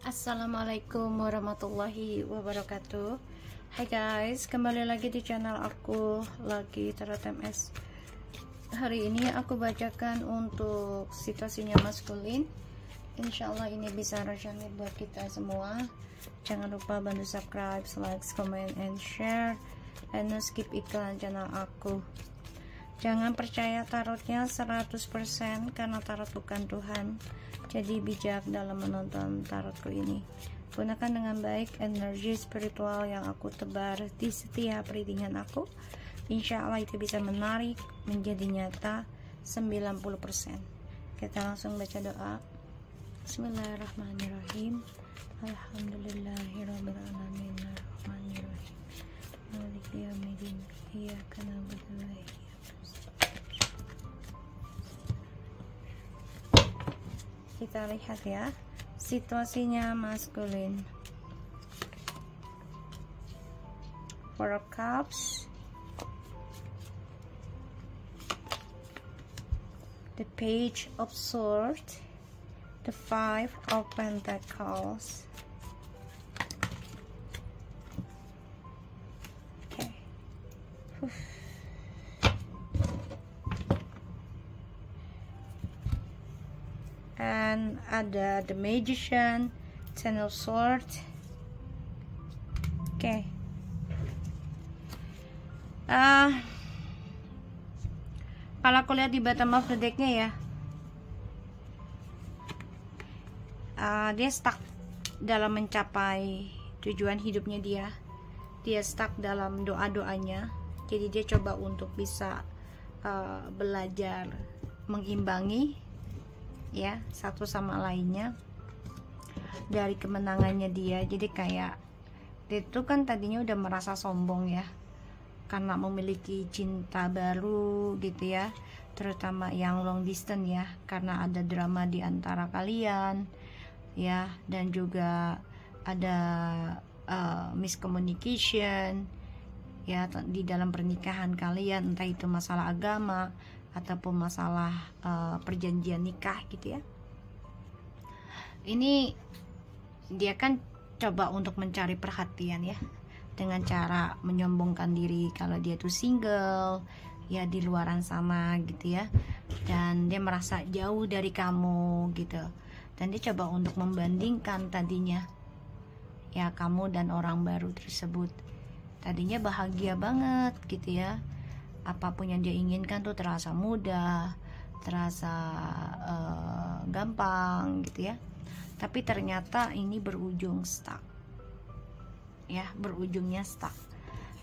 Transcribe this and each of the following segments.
Assalamualaikum warahmatullahi wabarakatuh. Hai guys, kembali lagi di channel aku lagi Tarot MS. Hari ini aku bacakan untuk situasinya maskulin. Insyaallah ini bisa resonate buat kita semua. Jangan lupa bantu subscribe, like, comment, and share, and no skip iklan channel aku. Jangan percaya tarotnya 100% karena tarot bukan Tuhan. Jadi bijak dalam menonton tarotku ini. Gunakan dengan baik energi spiritual yang aku tebar di setiap readingan aku. Insya Allah itu bisa menarik menjadi nyata 90%. Kita langsung baca doa. Bismillahirrahmanirrahim. Alhamdulillahirabbil alamin arrahmanirrahim. Maliki yaumiddin. Iyyaka na'budu wa iyyaka nasta'in. Kita lihat ya situasinya maskulin. Four of Cups, the Page of Swords, the Five of Pentacles. Okay. And ada the Magician, Ten of Swords. Oke. Kalau aku lihat di bottom of the decknya ya, dia stuck dalam mencapai tujuan hidupnya dia. Dia stuck dalam doa-doanya. Jadi dia coba untuk bisa belajar mengimbangi ya satu sama lainnya dari kemenangannya dia. Jadi kayak dia tuh kan tadinya udah merasa sombong ya karena memiliki cinta baru gitu ya, terutama yang long distance ya, karena ada drama di antara kalian ya, dan juga ada miscommunication ya di dalam pernikahan kalian, entah itu masalah agama ataupun masalah perjanjian nikah gitu ya. Ini dia kan coba untuk mencari perhatian ya dengan cara menyombongkan diri kalau dia tuh single ya di luaran sana gitu ya, dan dia merasa jauh dari kamu gitu, dan dia coba untuk membandingkan tadinya ya kamu dan orang baru tersebut. Tadinya bahagia banget gitu ya, apapun yang dia inginkan tuh terasa mudah, terasa gampang gitu ya. Tapi ternyata ini berujung stuck ya, berujungnya stuck.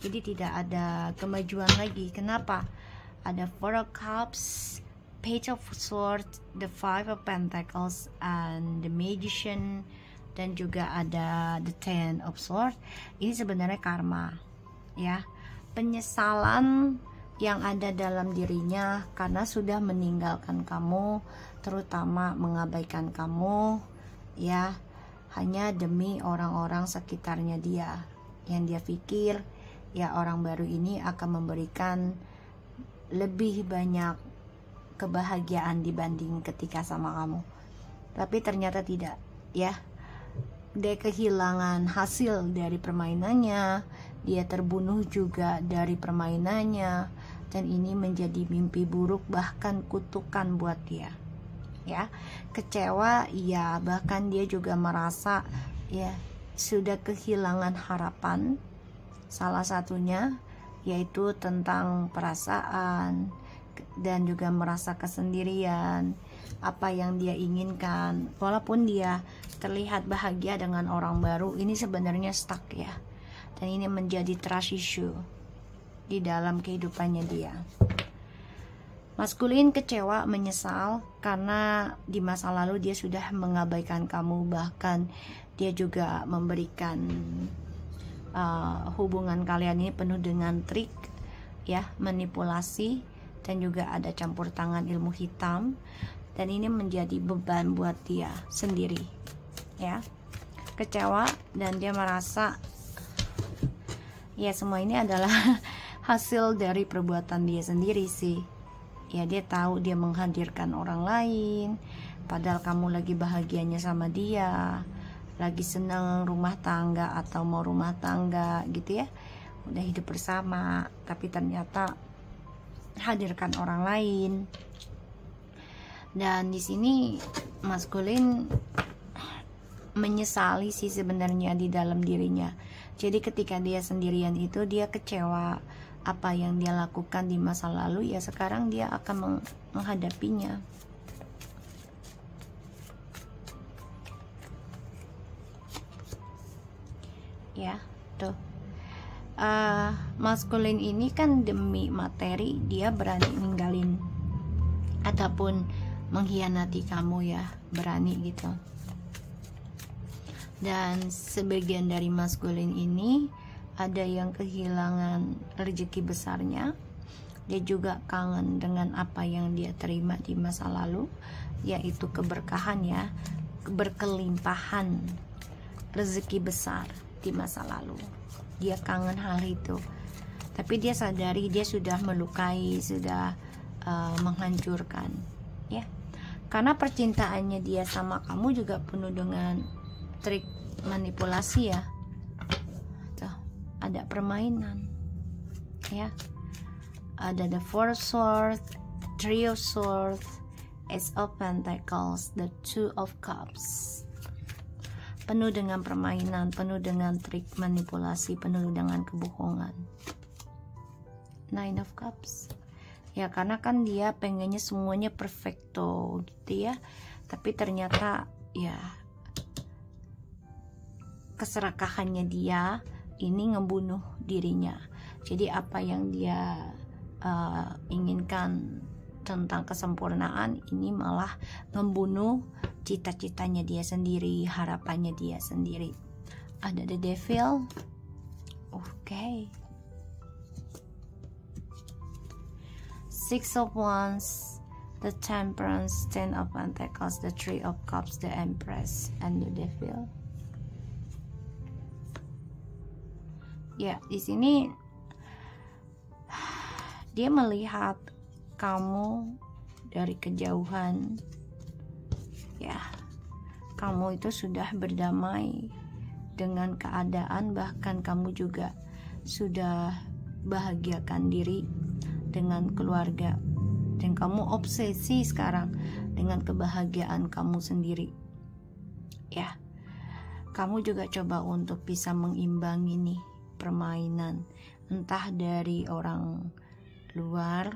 Jadi tidak ada kemajuan lagi. Kenapa? Ada Four of Cups, Page of Swords, the Five of Pentacles, and the Magician, dan juga ada the Ten of Swords. Ini sebenarnya karma ya, penyesalan yang ada dalam dirinya karena sudah meninggalkan kamu, terutama mengabaikan kamu ya, hanya demi orang-orang sekitarnya dia, yang dia pikir ya orang baru ini akan memberikan lebih banyak kebahagiaan dibanding ketika sama kamu. Tapi ternyata tidak ya, dia kehilangan hasil dari permainannya, dia terbunuh juga dari permainannya, dan ini menjadi mimpi buruk, bahkan kutukan buat dia ya. Kecewa ya, bahkan dia juga merasa ya sudah kehilangan harapan, salah satunya yaitu tentang perasaan, dan juga merasa kesendirian. Apa yang dia inginkan, walaupun dia terlihat bahagia dengan orang baru, ini sebenarnya stuck ya, dan ini menjadi trust issue di dalam kehidupannya dia. Maskulin kecewa, menyesal karena di masa lalu dia sudah mengabaikan kamu, bahkan dia juga memberikan hubungan kalian ini penuh dengan trik ya, manipulasi, dan juga ada campur tangan ilmu hitam, dan ini menjadi beban buat dia sendiri ya. Kecewa, dan dia merasa ya semua ini adalah hasil dari perbuatan dia sendiri sih ya. Dia tahu dia menghadirkan orang lain padahal kamu lagi bahagianya sama dia, lagi senang rumah tangga atau mau rumah tangga gitu ya, udah hidup bersama, tapi ternyata hadirkan orang lain. Dan di sini maskulin menyesali sih sebenarnya di dalam dirinya. Jadi ketika dia sendirian itu dia kecewa apa yang dia lakukan di masa lalu, ya sekarang dia akan menghadapinya. Ya, tuh. Maskulin ini kan demi materi dia berani ninggalin ataupun mengkhianati kamu ya, berani gitu. Dan sebagian dari maskulin ini ada yang kehilangan rezeki besarnya, dia juga kangen dengan apa yang dia terima di masa lalu, yaitu keberkahan ya, berkelimpahan rezeki besar di masa lalu. Dia kangen hal itu, tapi dia sadari dia sudah melukai, sudah menghancurkan ya, karena percintaannya dia sama kamu juga penuh dengan trik manipulasi ya. Tuh, ada permainan ya, ada the Four Swords, Three of Swords, Ace of Pentacles, the Two of Cups. Penuh dengan permainan, penuh dengan trik manipulasi, penuh dengan kebohongan. Nine of Cups ya, karena kan dia pengennya semuanya perfecto gitu ya, tapi ternyata ya keserakahannya dia ini ngebunuh dirinya. Jadi apa yang dia inginkan tentang kesempurnaan ini malah membunuh cita-citanya dia sendiri, harapannya dia sendiri. Ada the Devil. Oke. Six of Wands, the Temperance, Ten of Pentacles, the Three of Cups, the Empress, and the Devil. Ya, di sini dia melihat kamu dari kejauhan. Ya, kamu itu sudah berdamai dengan keadaan, bahkan kamu juga sudah bahagiakan diri dengan keluarga, dan kamu obsesi sekarang dengan kebahagiaan kamu sendiri ya. Kamu juga coba untuk bisa mengimbangi nih permainan, entah dari orang luar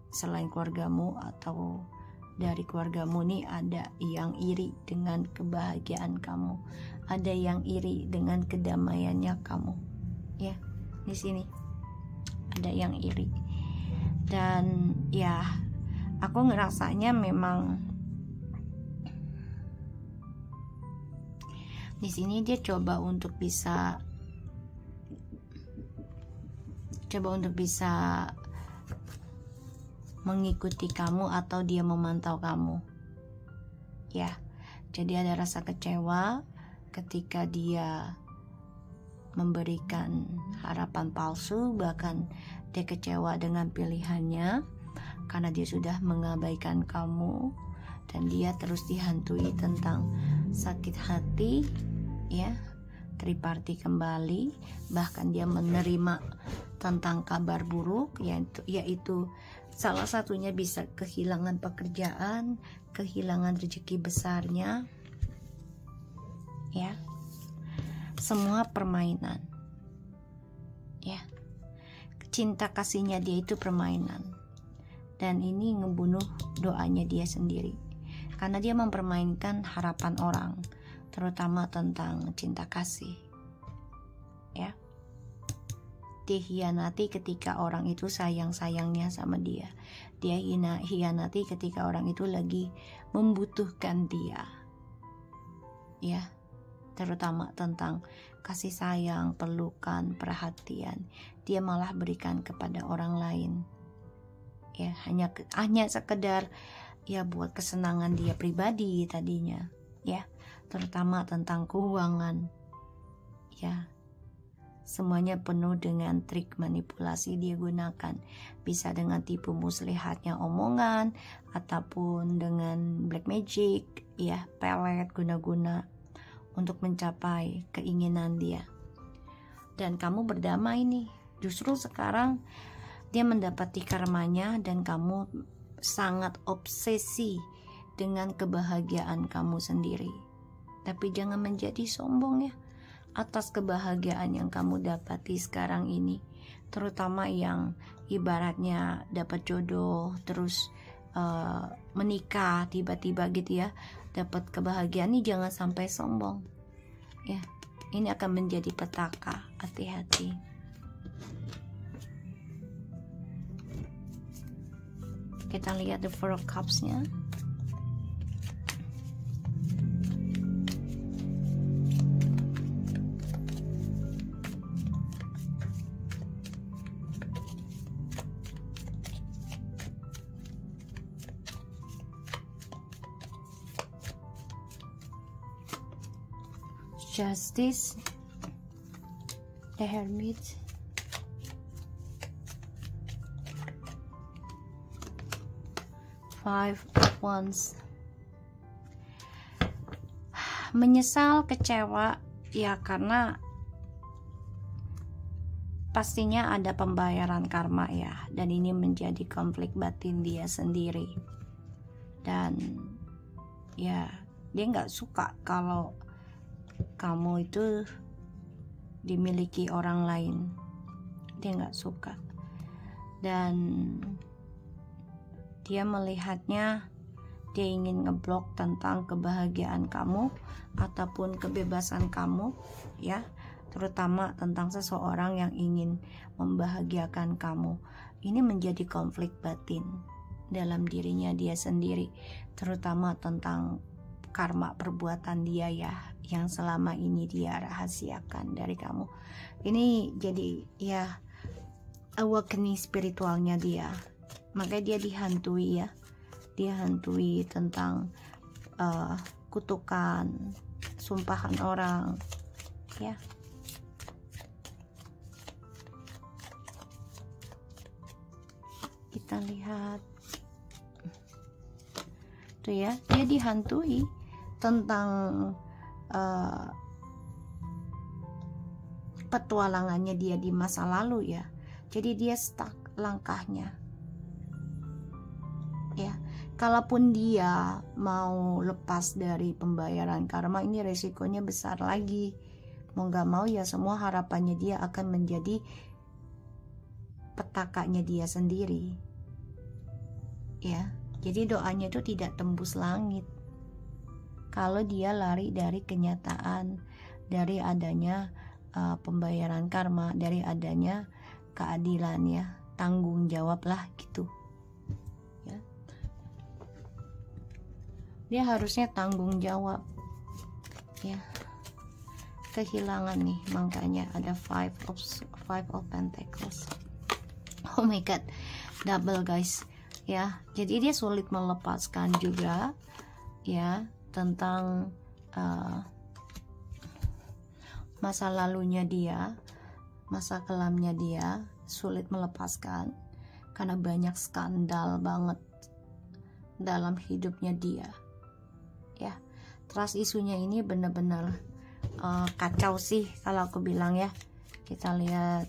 selain keluargamu atau dari keluargamu nih, ada yang iri dengan kebahagiaan kamu, ada yang iri dengan kedamaiannya kamu ya. Di sini ada yang iri. Dan ya, aku ngerasanya memang di sini dia coba untuk bisa mengikuti kamu atau dia memantau kamu ya. Jadi ada rasa kecewa ketika dia memberikan harapan palsu, bahkan dia kecewa dengan pilihannya karena dia sudah mengabaikan kamu, dan dia terus dihantui tentang sakit hati ya, triparti kembali, bahkan dia menerima tentang kabar buruk, yaitu salah satunya bisa kehilangan pekerjaan, kehilangan rezeki besarnya ya. Semua permainan ya. Cinta kasihnya dia itu permainan, dan ini ngebunuh doanya dia sendiri karena dia mempermainkan harapan orang, terutama tentang cinta kasih ya. Dihianati ketika orang itu sayang-sayangnya sama dia. Dia hianati ketika orang itu lagi membutuhkan dia ya, terutama tentang kasih sayang, pelukan, perhatian. Dia malah berikan kepada orang lain ya, hanya sekedar ya buat kesenangan dia pribadi tadinya ya, terutama tentang keuangan ya. Semuanya penuh dengan trik manipulasi dia gunakan, bisa dengan tipu muslihatnya omongan ataupun dengan black magic ya, pelet, guna-guna untuk mencapai keinginan dia. Dan kamu berdamai nih. Justru sekarang dia mendapati karmanya dan kamu sangat obsesi dengan kebahagiaan kamu sendiri. Tapi jangan menjadi sombong ya atas kebahagiaan yang kamu dapati sekarang ini, terutama yang ibaratnya dapat jodoh, terus menikah tiba-tiba gitu ya, dapat kebahagiaan. Ini jangan sampai sombong ya, ini akan menjadi petaka. Hati-hati. Kita lihat the Four of Cups-nya. Justice, the Hermit, Five of Wands. Menyesal, kecewa ya, karena pastinya ada pembayaran karma ya, dan ini menjadi konflik batin dia sendiri. Dan ya dia nggak suka kalau kamu itu dimiliki orang lain. Dia nggak suka, dan dia melihatnya, dia ingin ngeblok tentang kebahagiaan kamu ataupun kebebasan kamu ya, terutama tentang seseorang yang ingin membahagiakan kamu. Ini menjadi konflik batin dalam dirinya dia sendiri, terutama tentang karma perbuatan dia ya, yang selama ini dia rahasiakan dari kamu. Ini jadi ya awakening spiritualnya dia. Makanya dia dihantui ya, dia hantui tentang kutukan, sumpahan orang ya. Kita lihat tuh ya, dia dihantui tentang petualangannya dia di masa lalu ya. Jadi dia stuck langkahnya ya. Kalaupun dia mau lepas dari pembayaran karma, ini resikonya besar lagi. Mau gak mau ya, semua harapannya dia akan menjadi petakanya dia sendiri ya. Jadi doanya itu tidak tembus langit kalau dia lari dari kenyataan, dari adanya pembayaran karma, dari adanya keadilan ya, tanggung jawab lah gitu ya. Dia harusnya tanggung jawab ya. Kehilangan nih, makanya ada Five of Pentacles. Oh my god, double guys ya. Jadi dia sulit melepaskan juga ya, tentang masa lalunya dia, masa kelamnya dia, sulit melepaskan karena banyak skandal banget dalam hidupnya dia ya. Trust isunya ini benar-benar kacau sih kalau aku bilang ya. Kita lihat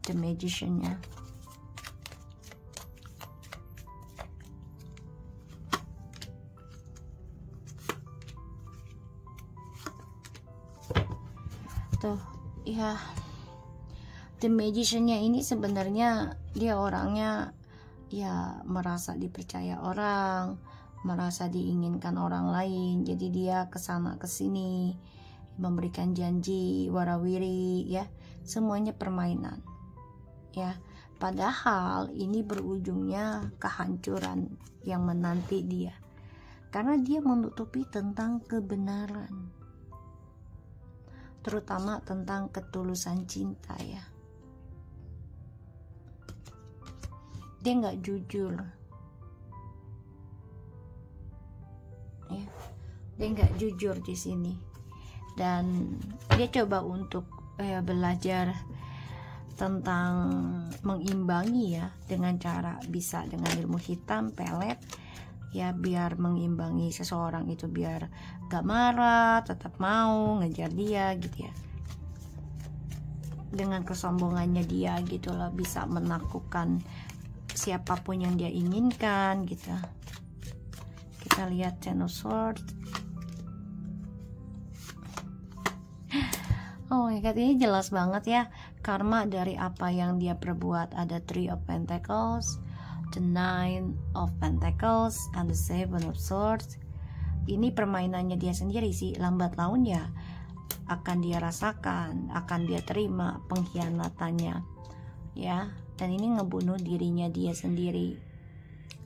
The Magician-nya. Tuh ya, The Magician-nya ini sebenarnya dia orangnya ya merasa dipercaya orang, merasa diinginkan orang lain. Jadi dia kesana kesini memberikan janji warawiri ya, semuanya permainan ya. Padahal ini berujungnya kehancuran yang menanti dia, karena dia menutupi tentang kebenaran, terutama tentang ketulusan cinta ya. Dia nggak jujur ya, dia nggak jujur di sini. Dan dia coba untuk belajar tentang mengimbangi ya, dengan cara bisa dengan ilmu hitam, pelet, ya, biar mengimbangi seseorang itu biar gak marah, tetap mau ngejar dia gitu ya. Dengan kesombongannya dia gitu loh, bisa menaklukkan siapapun yang dia inginkan gitu. Kita lihat Ten of Swords. Oh my god, ini jelas banget ya, karma dari apa yang dia perbuat. Ada Three of Pentacles, the Nine of Pentacles, and the Seven of Swords. Ini permainannya dia sendiri sih, lambat laun ya akan dia rasakan, akan dia terima pengkhianatannya ya. Dan ini ngebunuh dirinya dia sendiri.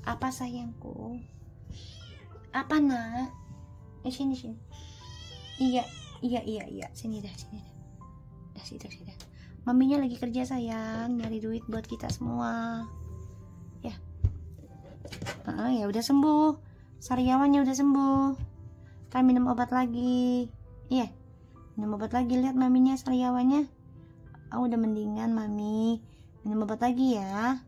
Apa sayangku? Apa nak? Sini. Iya. Sini dah. Dah. Maminya lagi kerja sayang, nyari duit buat kita semua. Ya. Ya udah sembuh. Sariawannya udah sembuh. Kan minum obat lagi. Iya. Minum obat lagi, lihat maminya sariawannya. Udah mendingan mami. Minum obat lagi ya.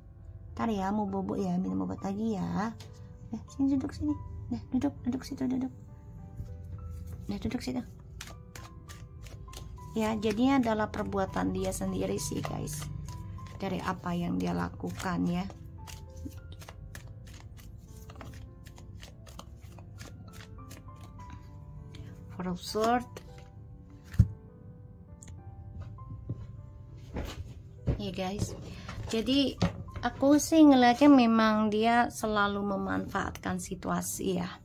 Ntar ya mau bobo ya, minum obat lagi ya. Sini duduk sini. Duduk situ duduk. Duduk situ. Ya, jadinya adalah perbuatan dia sendiri sih guys. Dari apa yang dia lakukan ya. Four of Swords. Ya guys, jadi aku sih ngeliatnya memang dia selalu memanfaatkan situasi ya,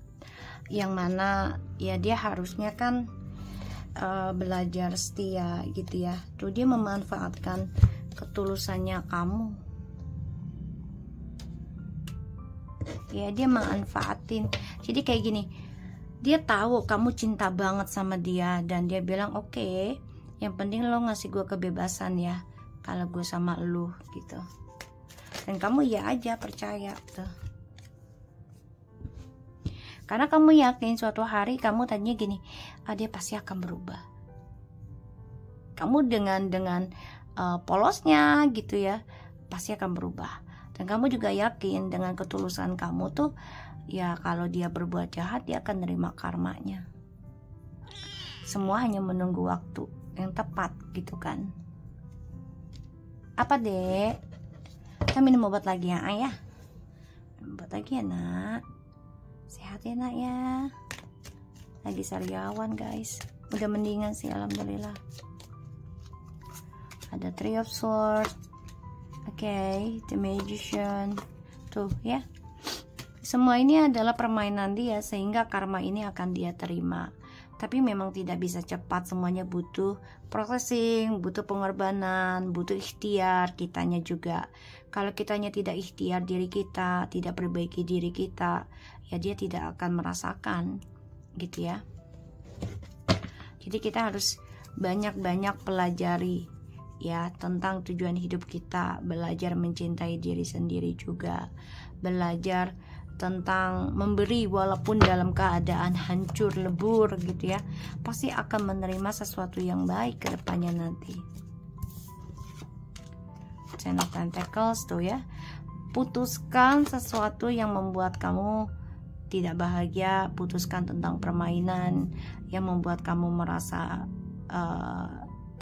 yang mana ya dia harusnya kan belajar setia gitu ya. Tuh dia memanfaatkan ketulusannya kamu ya, dia manfaatin. Jadi kayak gini, dia tahu kamu cinta banget sama dia, dan dia bilang oke, yang penting lo ngasih gue kebebasan ya kalau gue sama lu gitu. Dan kamu ya aja percaya tuh, karena kamu yakin suatu hari kamu tadinya gini, dia pasti akan berubah. Kamu dengan polosnya gitu ya, pasti akan berubah. Dan kamu juga yakin dengan ketulusan kamu tuh ya, kalau dia berbuat jahat dia akan nerima karmanya. Semua hanya menunggu waktu yang tepat gitu kan. Apa dek? Kita minum obat lagi ya ayah. Minum obat lagi ya nak. Sehat ya nak ya. Lagi sariawan guys. Udah mendingan sih alhamdulillah. Ada Three of Swords. Oke, The Magician. Tuh ya. Semua ini adalah permainan dia, sehingga karma ini akan dia terima. Tapi memang tidak bisa cepat, semuanya butuh processing, butuh pengorbanan, butuh ikhtiar kitanya juga. Kalau kitanya tidak ikhtiar diri kita, tidak perbaiki diri kita, ya dia tidak akan merasakan gitu ya. Jadi kita harus banyak-banyak pelajari ya tentang tujuan hidup kita, belajar mencintai diri sendiri juga, belajar tentang memberi walaupun dalam keadaan hancur lebur gitu ya. Pasti akan menerima sesuatu yang baik ke depannya nanti. Ten of Pentacles tuh ya. Putuskan sesuatu yang membuat kamu tidak bahagia, putuskan tentang permainan yang membuat kamu merasa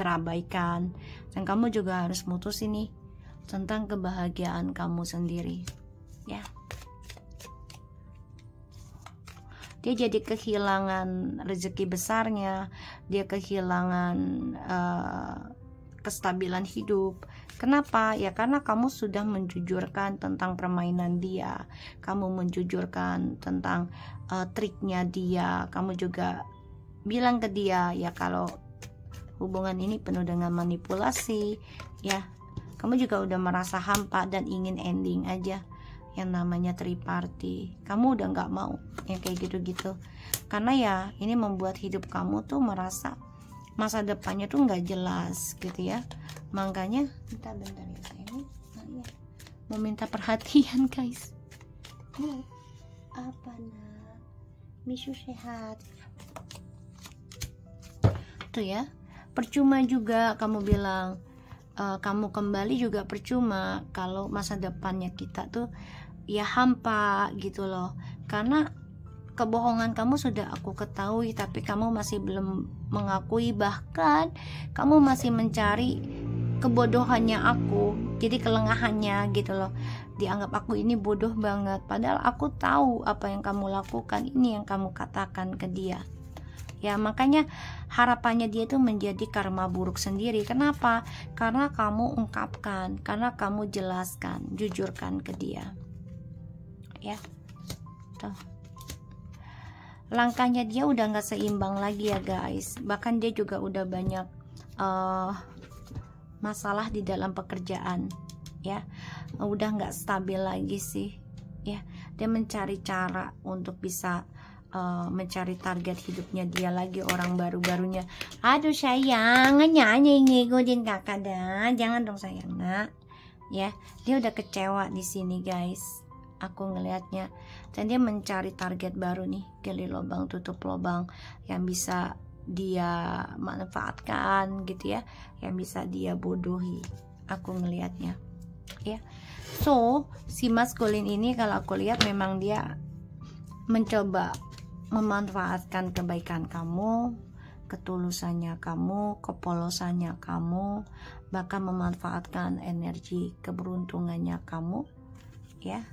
terabaikan. Dan kamu juga harus mutus ini tentang kebahagiaan kamu sendiri ya. Dia jadi kehilangan rezeki besarnya, dia kehilangan kestabilan hidup. Kenapa? Ya karena kamu sudah menjujurkan tentang permainan dia, kamu menjujurkan tentang triknya dia, kamu juga bilang ke dia ya kalau hubungan ini penuh dengan manipulasi ya. Kamu juga udah merasa hampa dan ingin ending aja yang namanya triparty. Kamu udah nggak mau yang kayak gitu-gitu, karena ya ini membuat hidup kamu tuh merasa masa depannya tuh nggak jelas gitu ya. Makanya bentar ya sayang, ya mau minta perhatian guys. Apa nak? Misu sehat tuh ya. Percuma juga kamu bilang kamu kembali juga percuma kalau masa depannya kita tuh ya hampa gitu loh. Karena kebohongan kamu sudah aku ketahui, tapi kamu masih belum mengakui, bahkan kamu masih mencari kebodohannya aku, jadi kelengahannya gitu loh. Dianggap aku ini bodoh banget, padahal aku tahu apa yang kamu lakukan, ini yang kamu katakan ke dia. Ya makanya harapannya dia itu menjadi karma buruk sendiri. Kenapa? Karena kamu ungkapkan, karena kamu jelaskan, jujurkan ke dia. Ya, tuh. Langkahnya dia udah nggak seimbang lagi ya guys. Bahkan dia juga udah banyak masalah di dalam pekerjaan, ya. Udah nggak stabil lagi sih, ya. Dia mencari cara untuk bisa mencari target hidupnya dia lagi, orang baru-barunya. Aduh sayang, nyanyi ngikutin kakak dah, jangan dong sayang nak, ya. Dia udah kecewa di sini guys, aku ngelihatnya. Dan dia mencari target baru nih, gali lubang tutup lubang yang bisa dia manfaatkan gitu ya, yang bisa dia bodohi, aku ngelihatnya, ya. So si maskulin ini kalau aku lihat memang dia mencoba memanfaatkan kebaikan kamu, ketulusannya kamu, kepolosannya kamu, bahkan memanfaatkan energi keberuntungannya kamu, ya,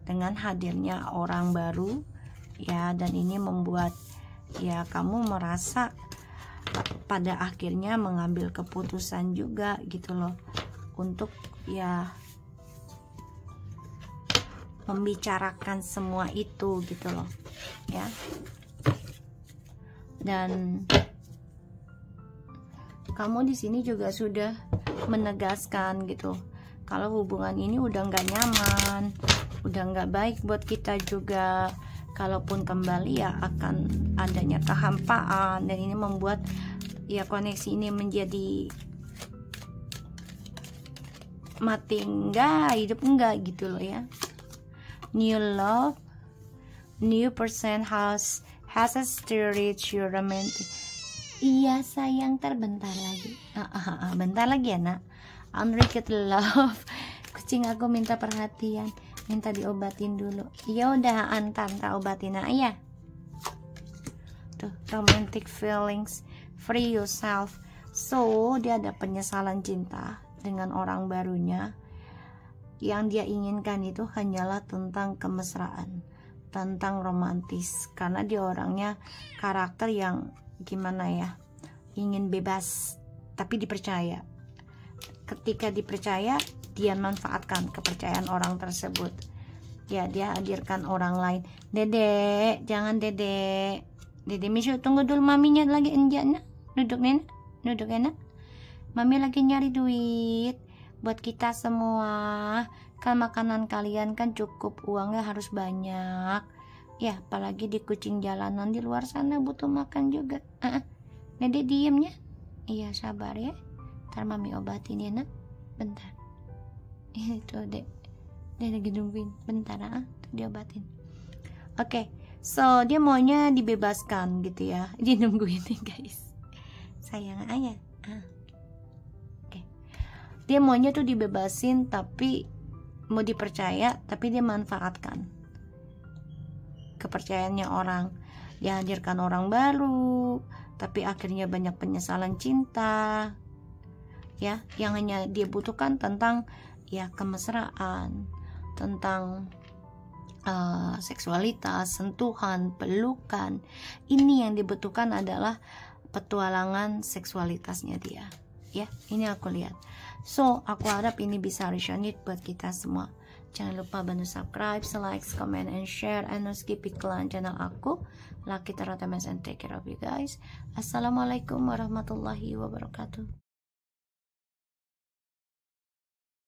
dengan hadirnya orang baru, ya. Dan ini membuat ya kamu merasa pada akhirnya mengambil keputusan juga gitu loh, untuk ya membicarakan semua itu gitu loh, ya. Dan kamu di sini juga sudah menegaskan gitu, kalau hubungan ini udah nggak nyaman, udah nggak baik buat kita juga. Kalaupun kembali ya akan adanya kehampaan, dan ini membuat ya koneksi ini menjadi mati enggak, hidup enggak gitu loh, ya. New love, new person has to reach your romantic. Iya sayang, bentar lagi. Bentar lagi ya nak. Unrequited love. Kucing aku minta perhatian, minta diobatin dulu. Ya udah antar obatin nak ya. Tuh, romantic feelings, free yourself. So dia ada penyesalan cinta dengan orang barunya. Yang dia inginkan itu hanyalah tentang kemesraan, tentang romantis, karena dia orangnya karakter yang gimana ya, ingin bebas tapi dipercaya. Ketika dipercaya, dia manfaatkan kepercayaan orang tersebut, ya. Dia hadirkan orang lain. Dedek, jangan dedek. Dedek Misu, tunggu dulu, maminya lagi enjak nak. Duduk nenek, duduk enak. Mami lagi nyari duit buat kita semua. Kan makanan kalian kan cukup, uangnya harus banyak, ya. Apalagi di kucing jalanan di luar sana butuh makan juga. Dedek diemnya. Iya sabar ya, ntar mami obatin ya nak. Bentar. Itu dek lagi nungguin. Bentar diobatin. Oke, so dia maunya dibebaskan gitu ya. Dia nungguin nih guys. Sayang ayah. Dia maunya tuh dibebasin, tapi mau dipercaya, tapi dia manfaatkan kepercayaannya orang. Dia hadirkan orang baru, tapi akhirnya banyak penyesalan cinta, ya. Yang hanya dia butuhkan tentang ya kemesraan, tentang seksualitas, sentuhan, pelukan. Ini yang dibutuhkan adalah petualangan seksualitasnya dia, ya. Ini aku lihat. So aku harap ini bisa resonate buat kita semua. Jangan lupa bantu subscribe, like, comment, and share, and no skip iklan channel aku. Lucky Tarot MS and take care of you guys. Assalamualaikum warahmatullahi wabarakatuh.